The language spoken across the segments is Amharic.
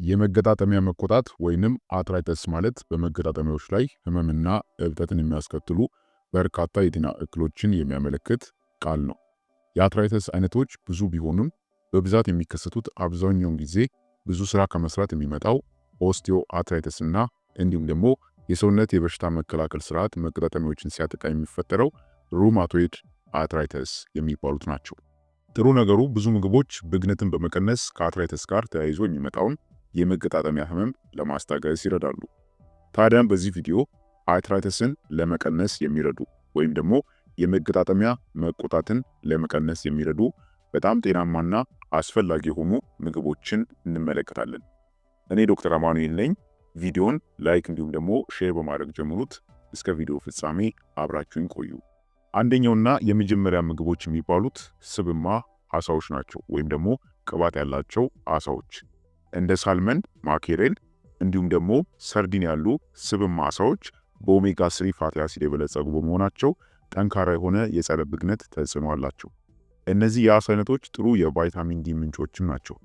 የመገጣጠሚያ መቆጣት ወይንም አርትራይተስ ማለት በመገጣጠሚያዎች ላይ ህመምና እብጠትን የሚያስከትሉ በርካታ የጤና እክሎችን የሚያመለክት ቃል ነው። የአርትራይተስ አይነቶች ብዙ ቢሆኑም በብዛት የሚከሰቱት አብዛኛውን ጊዜ ብዙ ስራ ከመስራት የሚመጣው ኦስቲዮ አርትራይተስ እና እንዲሁም ደግሞ የሰውነት የበሽታ መከላከል ስርዓት መገጣጠሚያዎችን ሲያጠቃ የሚፈጠረው ሩማቶይድ አርትራይተስ የሚባሉት ናቸው። ጥሩ ነገሩ ብዙ ምግቦች ብግነትን በመቀነስ ከአርትራይተስ ጋር ተያይዞ የሚመጣውን የመገጣጠሚያ ህመም ለማስታገስ ይረዳሉ። ታዲያም በዚህ ቪዲዮ አርትራይተስን ለመቀነስ የሚረዱ ወይም ደግሞ የመገጣጠሚያ መቆጣትን ለመቀነስ የሚረዱ በጣም ጤናማና አስፈላጊ የሆኑ ምግቦችን እንመለከታለን። እኔ ዶክተር አማኑኤል ነኝ። ቪዲዮን ላይክ እንዲሁም ደግሞ ሼር በማድረግ ጀምሩት። እስከ ቪዲዮ ፍጻሜ አብራችሁን ቆዩ። አንደኛውና የመጀመሪያ ምግቦች የሚባሉት ስብማ አሳዎች ናቸው፣ ወይም ደግሞ ቅባት ያላቸው አሳዎች እንደ ሳልመን፣ ማኬሬል እንዲሁም ደግሞ ሰርዲን ያሉ ስብማ አሳዎች በኦሜጋ 3 ፋቲ አሲድ የበለጸጉ በመሆናቸው ጠንካራ የሆነ የጸረ ብግነት ተጽዕኖ አላቸው። እነዚህ የአሳ አይነቶች ጥሩ የቫይታሚን ዲ ምንጮችም ናቸው።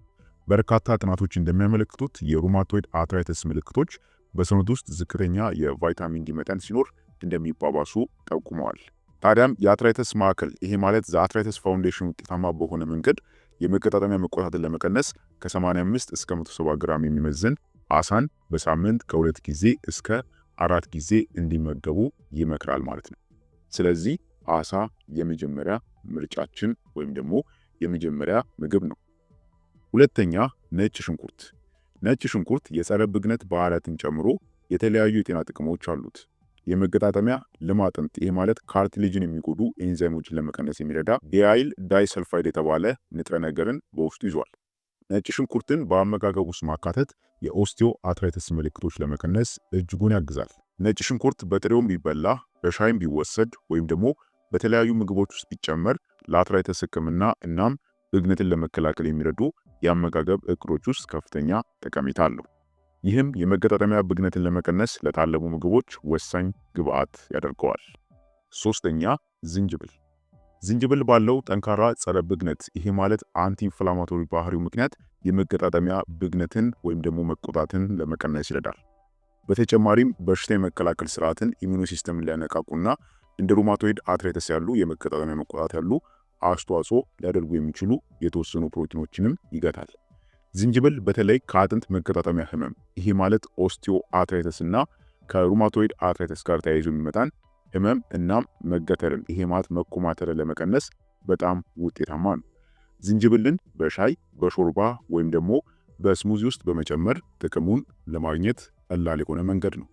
በርካታ ጥናቶች እንደሚያመለክቱት የሩማቶይድ አርትራይተስ ምልክቶች በሰውነት ውስጥ ዝቅተኛ የቫይታሚን ዲ መጠን ሲኖር እንደሚባባሱ ጠቁመዋል። ታዲያም የአርትራይተስ ማዕከል ይሄ ማለት ዘአርትራይተስ ፋውንዴሽን ውጤታማ በሆነ መንገድ የመገጣጠሚያ መቆጣትን ለመቀነስ ከ85 እስከ 170 ግራም የሚመዝን አሳን በሳምንት ከ2 ጊዜ እስከ 4 ጊዜ እንዲመገቡ ይመክራል ማለት ነው። ስለዚህ አሳ የመጀመሪያ ምርጫችን ወይም ደግሞ የመጀመሪያ ምግብ ነው። ሁለተኛ ነጭ ሽንኩርት። ነጭ ሽንኩርት የጸረ ብግነት ባህሪያትን ጨምሮ የተለያዩ የጤና ጥቅሞች አሉት። የመገጣጠሚያ ልማጥንት ይሄ ማለት ካርቲሌጅን የሚጎዱ ኤንዛይሞችን ለመቀነስ የሚረዳ ዲአይል ዳይሰልፋይድ የተባለ ንጥረ ነገርን በውስጡ ይዟል። ነጭ ሽንኩርትን በአመጋገብ ውስጥ ማካተት የኦስቲዮ አርትራይተስ ምልክቶች ለመቀነስ እጅጉን ያግዛል። ነጭ ሽንኩርት በጥሬውም ቢበላ፣ በሻይም ቢወሰድ ወይም ደግሞ በተለያዩ ምግቦች ውስጥ ቢጨመር ለአርትራይተስ ሕክምና እናም ብግነትን ለመከላከል የሚረዱ የአመጋገብ እቅዶች ውስጥ ከፍተኛ ጠቀሜታ አለው። ይህም የመገጣጠሚያ ብግነትን ለመቀነስ ለታለሙ ምግቦች ወሳኝ ግብዓት ያደርገዋል። ሶስተኛ ዝንጅብል። ዝንጅብል ባለው ጠንካራ ጸረ ብግነት ይሄ ማለት አንቲ ኢንፍላማቶሪ ባህሪው ምክንያት የመገጣጠሚያ ብግነትን ወይም ደግሞ መቆጣትን ለመቀነስ ይረዳል። በተጨማሪም በሽታ የመከላከል ስርዓትን ኢሚዩኖ ሲስተምን ሊያነቃቁና እንደ ሩማቶይድ አርትራይተስ ያሉ የመገጣጠሚያ መቆጣት ያሉ አስተዋጽኦ ሊያደርጉ የሚችሉ የተወሰኑ ፕሮቲኖችንም ይገታል። ዝንጅብል በተለይ ከአጥንት መገጣጠሚያ ህመም ይሄ ማለት ኦስቲዮ አርትራይተስ እና ከሩማቶይድ አርትራይተስ ጋር ተያይዞ የሚመጣን ህመም እናም መገተርን ይሄ ማለት መኮማተርን ለመቀነስ በጣም ውጤታማ ነው። ዝንጅብልን በሻይ በሾርባ ወይም ደግሞ በስሙዚ ውስጥ በመጨመር ጥቅሙን ለማግኘት ቀላል የሆነ መንገድ ነው።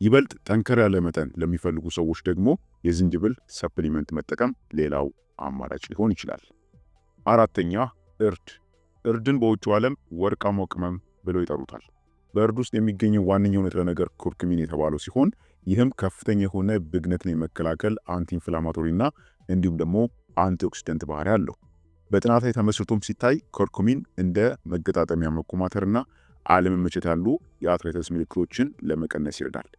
ይበልጥ ጠንከር ያለ መጠን ለሚፈልጉ ሰዎች ደግሞ የዝንጅብል ሰፕሊመንት መጠቀም ሌላው አማራጭ ሊሆን ይችላል። አራተኛ እርድ። እርድን በውጭው ዓለም ወርቃማው ቅመም ብለው ይጠሩታል። በእርድ ውስጥ የሚገኘው ዋነኛው ንጥረ ነገር ኩርኩሚን የተባለው ሲሆን ይህም ከፍተኛ የሆነ ብግነትን የመከላከል አንቲ ኢንፍላማቶሪና እንዲሁም ደግሞ አንቲኦክሲደንት ባህሪ አለው። በጥናት ላይ ተመስርቶም ሲታይ ኩርኩሚን እንደ መገጣጠሚያ መኮማተርና አለመመቸት ያሉ የአርትራይተስ ምልክቶችን ለመቀነስ ይረዳል።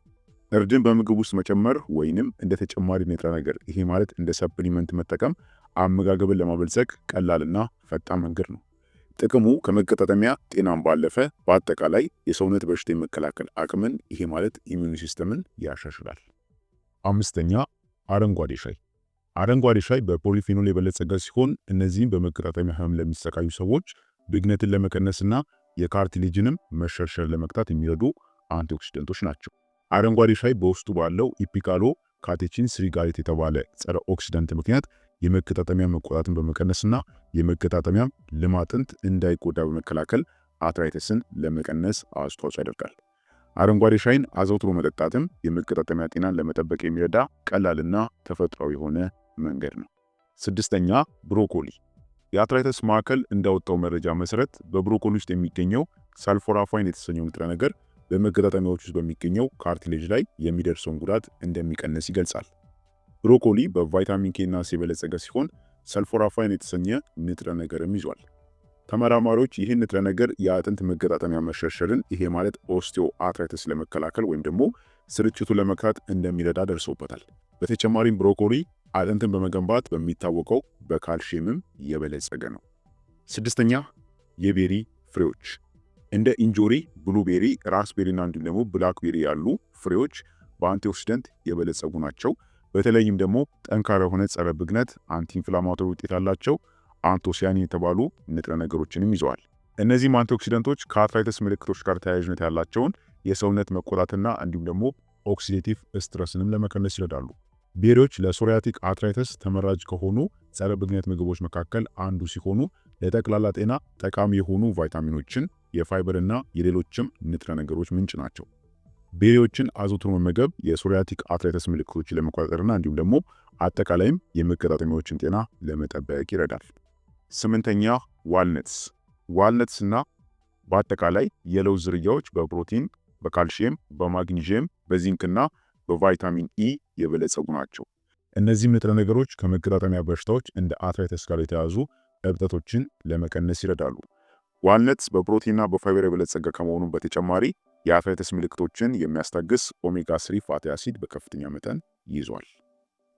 እርድን በምግብ ውስጥ መጨመር ወይንም እንደ ተጨማሪ ንጥረ ነገር ይሄ ማለት እንደ ሰፕሊመንት መጠቀም አመጋገብን ለማበልጸግ ቀላልና ፈጣን መንገድ ነው። ጥቅሙ ከመገጣጠሚያ ጤናን ባለፈ በአጠቃላይ የሰውነት በሽታ የመከላከል አቅምን ይሄ ማለት ኢሚዩን ሲስተምን ያሻሽላል። አምስተኛ አረንጓዴ ሻይ። አረንጓዴ ሻይ በፖሊፌኖል የበለጸገ ሲሆን እነዚህም በመገጣጠሚያ ህመም ለሚሰቃዩ ሰዎች ብግነትን ለመቀነስና የካርቲሌጅንም መሸርሸር ለመቅጣት የሚረዱ አንቲኦክሲደንቶች ናቸው። አረንጓዴ ሻይ በውስጡ ባለው ኢፒካሎ ካቴቺን ስሪጋሌት የተባለ ጸረ ኦክሲዳንት ምክንያት የመገጣጠሚያ መቆጣትን በመቀነስና የመገጣጠሚያ ልማጥንት እንዳይጎዳ በመከላከል አርትራይተስን ለመቀነስ አስተዋጽኦ ያደርጋል። አረንጓዴ ሻይን አዘውትሮ መጠጣትም የመገጣጠሚያ ጤናን ለመጠበቅ የሚረዳ ቀላልና ተፈጥሯዊ የሆነ መንገድ ነው። ስድስተኛ ብሮኮሊ። የአርትራይተስ ማዕከል እንዳወጣው መረጃ መሰረት በብሮኮሊ ውስጥ የሚገኘው ሳልፎራፋይን የተሰኘው ንጥረ ነገር በመገጣጠሚያዎች ውስጥ በሚገኘው ካርቲሌጅ ላይ የሚደርሰውን ጉዳት እንደሚቀንስ ይገልጻል። ብሮኮሊ በቫይታሚን ኬ እና ሲ የበለጸገ ሲሆን ሰልፎራፋይን የተሰኘ ንጥረ ነገርም ይዟል። ተመራማሪዎች ይህን ንጥረ ነገር የአጥንት መገጣጠሚያ መሸርሸርን ይሄ ማለት ኦስቲዮ አርትራይተስ ለመከላከል ወይም ደግሞ ስርጭቱ ለመክታት እንደሚረዳ ደርሶበታል። በተጨማሪም ብሮኮሊ አጥንትን በመገንባት በሚታወቀው በካልሲየምም የበለጸገ ነው። ስድስተኛ የቤሪ ፍሬዎች። እንደ ኢንጆሪ፣ ብሉቤሪ፣ ራስቤሪና እንዲሁም ደግሞ ብላክቤሪ ያሉ ፍሬዎች በአንቲኦክሲደንት የበለጸጉ ናቸው። በተለይም ደግሞ ጠንካራ የሆነ ጸረ ብግነት አንቲ ኢንፍላማቶሪ ውጤት ያላቸው አንቶሲያኒን የተባሉ ንጥረ ነገሮችንም ይዘዋል። እነዚህም አንቲኦክሲደንቶች ከአርትራይተስ ምልክቶች ጋር ተያያዥነት ያላቸውን የሰውነት መቆጣትና እንዲሁም ደግሞ ኦክሲዴቲቭ ስትረስንም ለመቀነስ ይረዳሉ። ቤሪዎች ለሶሪያቲክ አርትራይተስ ተመራጭ ከሆኑ ጸረ ብግነት ምግቦች መካከል አንዱ ሲሆኑ ለጠቅላላ ጤና ጠቃሚ የሆኑ ቫይታሚኖችን፣ የፋይበርና የሌሎችም ንጥረ ነገሮች ምንጭ ናቸው። ቤሪዎችን አዘውትሮ መመገብ የሶሪያቲክ አርትራይተስ ምልክቶችን ለመቆጣጠርና እንዲሁም ደግሞ አጠቃላይም የመገጣጠሚያዎችን ጤና ለመጠበቅ ይረዳል። ስምንተኛ ዋልነትስ። ዋልነትስና በአጠቃላይ የለውዝ ዝርያዎች በፕሮቲን፣ በካልሲየም፣ በማግኒዥየም፣ በዚንክና በቫይታሚን ኢ የበለጸጉ ናቸው። እነዚህም ንጥረ ነገሮች ከመገጣጠሚያ በሽታዎች እንደ አርትራይተስ ጋር የተያዙ እብጠቶችን ለመቀነስ ይረዳሉ። ዋልነትስ በፕሮቲንና በፋይበር የበለጸገ ከመሆኑ በተጨማሪ የአርትራይተስ ምልክቶችን የሚያስታግስ ኦሜጋ 3 ፋቲ አሲድ በከፍተኛ መጠን ይዟል።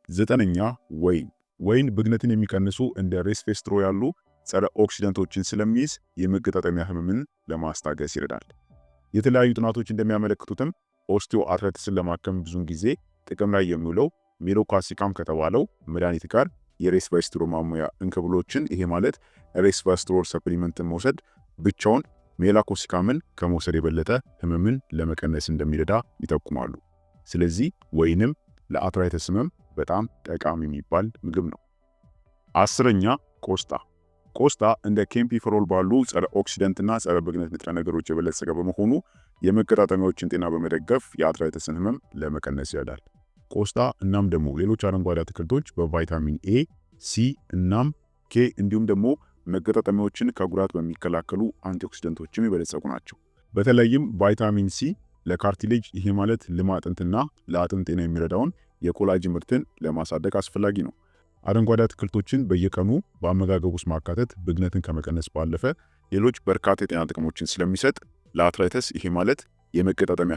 ዘጠነኛ ወይን። ወይን ብግነትን የሚቀንሱ እንደ ሬስቬትሮል ያሉ ጸረ ኦክሲደንቶችን ስለሚይዝ የመገጣጠሚያ ህመምን ለማስታገስ ይረዳል። የተለያዩ ጥናቶች እንደሚያመለክቱትም ኦስቲዮ አርትራይተስን ለማከም ብዙውን ጊዜ ጥቅም ላይ የሚውለው ሜሎካሲካም ከተባለው መድኃኒት ጋር የሬስቬትሮል ማሞያ እንክብሎችን ይሄ ማለት ሬስቬትሮል ሰፕሊመንትን መውሰድ ብቻውን ሜላኮሲካምን ከመውሰድ የበለጠ ህመምን ለመቀነስ እንደሚረዳ ይጠቁማሉ። ስለዚህ ወይንም ለአርትራይተስ ህመም በጣም ጠቃሚ የሚባል ምግብ ነው። አስረኛ ቆስጣ። ቆስጣ እንደ ኬምፒፈሮል ባሉ ጸረ ኦክሲደንትና ጸረ ብግነት ንጥረ ነገሮች የበለጸገ በመሆኑ የመገጣጠሚያዎችን ጤና በመደገፍ የአርትራይተስን ህመም ለመቀነስ ይረዳል። ቆስጣ እናም ደግሞ ሌሎች አረንጓዴ አትክልቶች በቫይታሚን ኤ፣ ሲ እናም ኬ እንዲሁም ደግሞ መገጣጠሚያዎችን ከጉዳት በሚከላከሉ አንቲኦክሲደንቶችም የበለጸጉ ናቸው። በተለይም ቫይታሚን ሲ ለካርቲሌጅ ይሄ ማለት ለማጥንትና ለአጥንት ጤና የሚረዳውን የኮላጅን ምርትን ለማሳደግ አስፈላጊ ነው። አረንጓዴ አትክልቶችን በየቀኑ በአመጋገብ ውስጥ ማካተት ብግነትን ከመቀነስ ባለፈ ሌሎች በርካታ የጤና ጥቅሞችን ስለሚሰጥ ለአርትራይተስ ይሄ ማለት የመገጣጠሚያ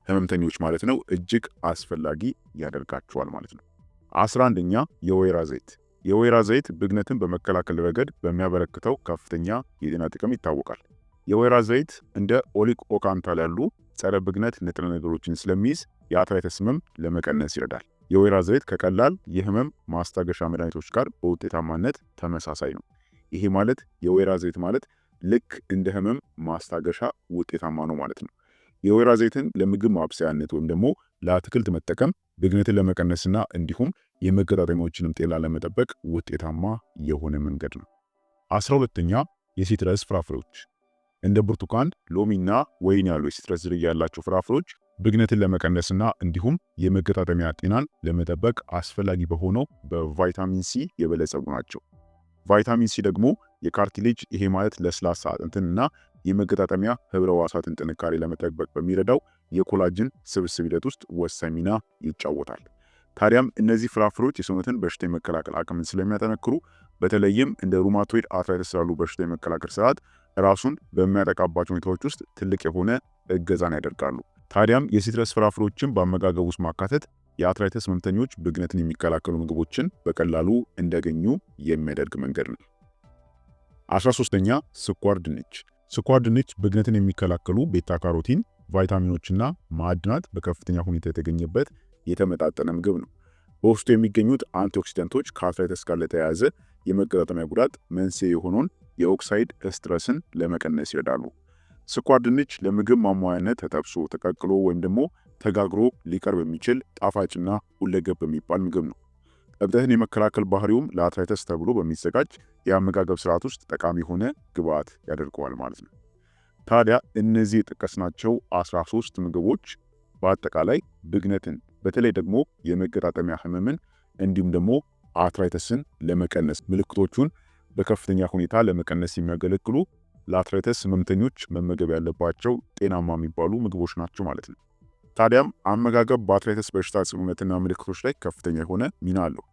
ህመምተኞች ማለት ነው እጅግ አስፈላጊ ያደርጋቸዋል ማለት ነው። 11ኛ የወይራ ዘይት። የወይራ ዘይት ብግነትን በመከላከል ረገድ በሚያበረክተው ከፍተኛ የጤና ጥቅም ይታወቃል። የወይራ ዘይት እንደ ኦሊክ ኦካንታል ያሉ ጸረ ብግነት ንጥረ ነገሮችን ስለሚይዝ የአርትራይተስ ህመም ለመቀነስ ይረዳል። የወይራ ዘይት ከቀላል የህመም ማስታገሻ መድኃኒቶች ጋር በውጤታማነት ተመሳሳይ ነው። ይሄ ማለት የወይራ ዘይት ማለት ልክ እንደ ህመም ማስታገሻ ውጤታማ ነው ማለት ነው። የወይራ ዘይትን ለምግብ ማብሰያነት ወይም ደግሞ ለአትክልት መጠቀም ብግነትን ለመቀነስና እንዲሁም የመገጣጠሚያዎችንም ጤና ለመጠበቅ ውጤታማ የሆነ መንገድ ነው። 12ኛ የሲትረስ ፍራፍሬዎች። እንደ ብርቱካን፣ ሎሚና ወይን ያሉ የሲትረስ ዝርያ ያላቸው ፍራፍሬዎች ብግነትን ለመቀነስና እንዲሁም የመገጣጠሚያ ጤናን ለመጠበቅ አስፈላጊ በሆነው በቫይታሚን ሲ የበለጸጉ ናቸው። ቫይታሚን ሲ ደግሞ የካርቲሌጅ ይሄ ማለት ለስላሳ አጥንትንና የመገጣጠሚያ ህብረ ሕዋሳትን ጥንካሬ ለመጠበቅ በሚረዳው የኮላጅን ስብስብ ሂደት ውስጥ ወሳኝ ሚና ይጫወታል። ታዲያም እነዚህ ፍራፍሬዎች የሰውነትን በሽታ የመከላከል አቅምን ስለሚያጠነክሩ በተለይም እንደ ሩማቶይድ አርትራይተስ ያሉ በሽታ የመከላከል ስርዓት ራሱን በሚያጠቃባቸው ሁኔታዎች ውስጥ ትልቅ የሆነ እገዛን ያደርጋሉ። ታዲያም የሲትረስ ፍራፍሬዎችን በአመጋገብ ውስጥ ማካተት የአርትራይተስ ህመምተኞች ብግነትን የሚከላከሉ ምግቦችን በቀላሉ እንዲያገኙ የሚያደርግ መንገድ ነው። 13ኛ ስኳር ድንች። ስኳር ድንች ብግነትን የሚከላከሉ ቤታ ካሮቲን፣ ቫይታሚኖችና ማዕድናት በከፍተኛ ሁኔታ የተገኘበት የተመጣጠነ ምግብ ነው። በውስጡ የሚገኙት አንቲኦክሲደንቶች ከአርትራይተስ ጋር ለተያያዘ የመገጣጠሚያ ጉዳት መንስኤ የሆነውን የኦክሳይድ ስትረስን ለመቀነስ ይረዳሉ። ስኳር ድንች ለምግብ ማሟያነት ተጠብሶ፣ ተቀቅሎ ወይም ደግሞ ተጋግሮ ሊቀርብ የሚችል ጣፋጭና ሁለገብ የሚባል ምግብ ነው። እብጠትን የመከላከል ባህሪውም ለአርትራይተስ ተብሎ በሚዘጋጅ የአመጋገብ ስርዓት ውስጥ ጠቃሚ የሆነ ግብዓት ያደርገዋል ማለት ነው። ታዲያ እነዚህ የጠቀስናቸው 13 ምግቦች በአጠቃላይ ብግነትን በተለይ ደግሞ የመገጣጠሚያ ህመምን እንዲሁም ደግሞ አርትራይተስን ለመቀነስ ምልክቶቹን በከፍተኛ ሁኔታ ለመቀነስ የሚያገለግሉ ለአርትራይተስ ህመምተኞች መመገብ ያለባቸው ጤናማ የሚባሉ ምግቦች ናቸው ማለት ነው። ታዲያም አመጋገብ በአርትራይተስ በሽታ ጽኑነትና ምልክቶች ላይ ከፍተኛ የሆነ ሚና አለው።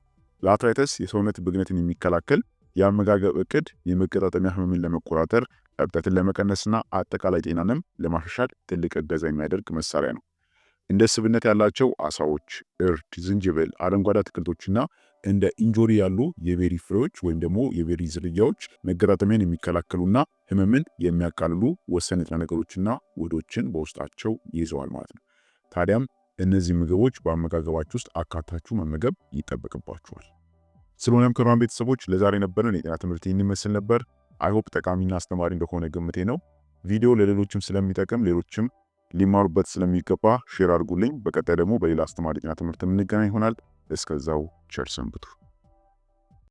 ለአርትራይተስ የሰውነት ብግነትን የሚከላከል የአመጋገብ እቅድ የመገጣጠሚያ ህመምን ለመቆጣጠር፣ እብጠትን ለመቀነስና አጠቃላይ ጤናንም ለማሻሻል ትልቅ እገዛ የሚያደርግ መሳሪያ ነው። እንደ ስብነት ያላቸው አሳዎች፣ እርድ፣ ዝንጅብል፣ አረንጓዴ አትክልቶችና እንደ እንጆሪ ያሉ የቤሪ ፍሬዎች ወይም ደግሞ የቤሪ ዝርያዎች መገጣጠሚያን የሚከላከሉና ህመምን የሚያቃልሉ ወሳኝ ንጥረ ነገሮችና ውህዶችን በውስጣቸው ይዘዋል ማለት ነው። ታዲያም እነዚህ ምግቦች በአመጋገባችሁ ውስጥ አካታችሁ መመገብ ይጠበቅባችኋል። ስለሆነም ክቡራን ቤተሰቦች ለዛሬ ነበረን የጤና ትምህርት ይህን ይመስል ነበር። አይሆፕ ጠቃሚና አስተማሪ እንደሆነ ግምቴ ነው። ቪዲዮ ለሌሎችም ስለሚጠቅም ሌሎችም ሊማሩበት ስለሚገባ ሼር አድርጉልኝ። በቀጣይ ደግሞ በሌላ አስተማሪ ጤና ትምህርት የምንገናኝ ይሆናል። እስከዛው ቸር ሰንብቱ።